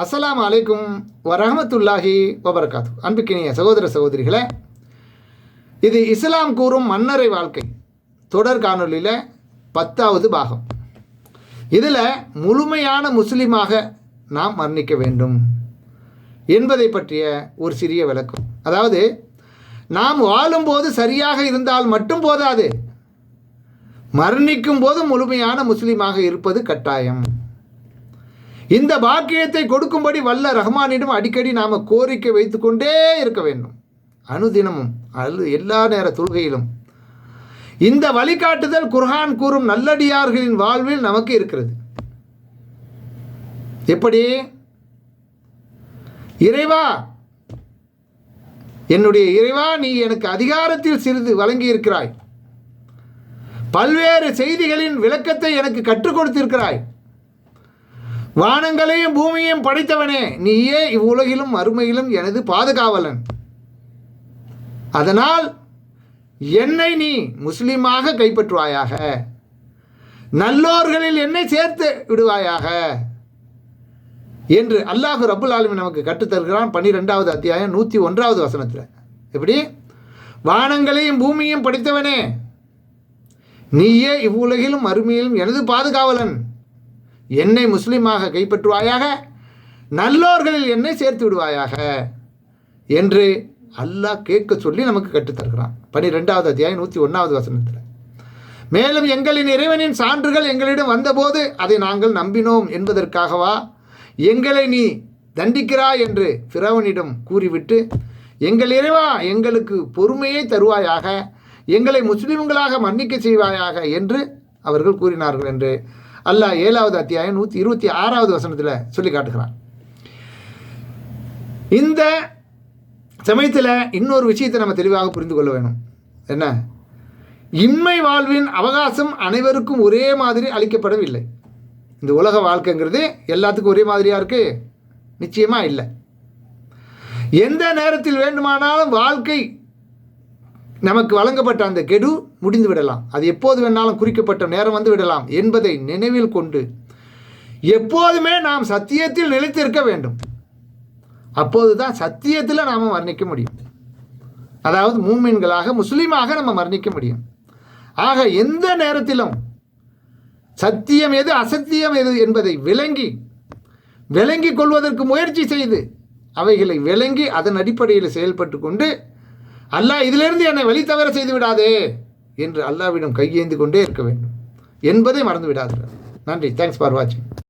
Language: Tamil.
அஸ்ஸலாமு அலைக்கும் வரஹ்மத்துல்லாஹி வபரகாத்து. அன்புக்கினிய சகோதர சகோதரிகளே, இது இஸ்லாம் கூறும் மன்னரை வாழ்க்கை தொடர் காணொலியில் 10வது பாகம். இதில் முழுமையான முஸ்லீமாக நாம் மரணிக்க வேண்டும் என்பதை பற்றிய ஒரு சிறிய விளக்கம். அதாவது, நாம் வாழும்போது சரியாக இருந்தால் மட்டும் போதாது, மரணிக்கும் போது முழுமையான முஸ்லீமாக இருப்பது கட்டாயம். இந்த பாக்கியத்தை கொடுக்கும்படி வல்ல ரஹ்மானிடம் அடிக்கடி நாம் கோரிக்கை வைத்து கொண்டே இருக்க வேண்டும். அனுதினமும் எல்லா நேர தொழுகையிலும் இந்த வழிகாட்டுதல் குர்ஆன் கூறும் நல்லடியார்களின் வாழ்வில் நமக்கு இருக்கிறது. எப்படி? இறைவா, என்னுடைய இறைவா, நீ எனக்கு அதிகாரத்தில் சிறிது வழங்கி இருக்கிறாய். பல்வேறு செய்திகளின் விளக்கத்தை எனக்கு கற்றுக் கொடுத்திருக்கிறாய். வானங்களையும் பூமியையும் படைத்தவனே, நீயே இவ்வுலகிலும் மறுமையிலும் எனது பாதுகாவலன். அதனால் என்னை நீ முஸ்லீமாக கைப்பற்றுவாயாக, நல்லோர்களில் என்னை சேர்த்து விடுவாயாக என்று அல்லாஹ் ரப்புல் ஆலமீன் நமக்கு கற்றுத்தருகிறான். 12வது அத்தியாயம் 101வது வசனத்தில். எப்படி? வானங்களையும் பூமியையும் படைத்தவனே, நீயே இவ்வுலகிலும் மறுமையிலும் எனது பாதுகாவலன், என்னை முஸ்லீமாக கைப்பற்றுவாயாக, நல்லோர்களில் என்னை சேர்த்து விடுவாயாக என்று அல்லாஹ் கேட்க சொல்லி நமக்கு கற்றுத்தருகிறான். 12வது அத்தியாயம் 101வது வசனத்தில். மேலும் எங்களின் இறைவனின் சான்றுகள் எங்களிடம் வந்தபோது அதை நாங்கள் நம்பினோம் என்பதற்காகவா எங்களை நீ தண்டிக்கிறாய் என்று ஃபிரௌனிடம் கூறிவிட்டு, எங்கள் இறைவா, எங்களுக்கு பொறுமையை தருவாயாக, எங்களை முஸ்லீம்களாக மன்னிக்க செய்வாயாக என்று அவர்கள் கூறினார்கள் என்று அல்லாஹ் 7வது அத்தியாயம் 126வது வசனத்தில் சொல்லி காட்டுகிறான். இந்த சமயத்தில் இன்னொரு விஷயத்தை நம்ம தெளிவாக புரிந்து கொள்ள வேணும். என்ன? இம்மை வாழ்வின் அவகாசம் அனைவருக்கும் ஒரே மாதிரி அளிக்கப்படவில்லை. இந்த உலக வாழ்க்கைங்கிறது எல்லாத்துக்கும் ஒரே மாதிரியாக இருக்குது? நிச்சயமாக இல்லை. எந்த நேரத்தில் வேண்டுமானாலும் வாழ்க்கை நமக்கு வழங்கப்பட்ட அந்த கெடு முடிந்து விடலாம். அது எப்போது வேணாலும் குறிக்கப்பட்ட நேரம் வந்து விடலாம் என்பதை நினைவில் கொண்டு எப்போதுமே நாம் சத்தியத்தில் நிலைத்திருக்க வேண்டும். அப்போது தான் சத்தியத்தில் நாம் மரணிக்க முடியும். அதாவது மூமின்களாக முஸ்லீமாக நம்ம மரணிக்க முடியும். ஆக எந்த நேரத்திலும் சத்தியம் எது அசத்தியம் எது என்பதை விளங்கி கொள்வதற்கு முயற்சி செய்து அவைகளை விளங்கி அதன் அடிப்படையில் செயல்பட்டு கொண்டு, அல்லாஹ் இதிலிருந்து என்னை வழி தவற செய்து விடாதே என்று அல்லாஹ்விடம் கையேந்தி கொண்டே இருக்க வேண்டும் என்பதை மறந்து விடாதீர்கள். நன்றி. தேங்க்ஸ் ஃபார் வாட்சிங்.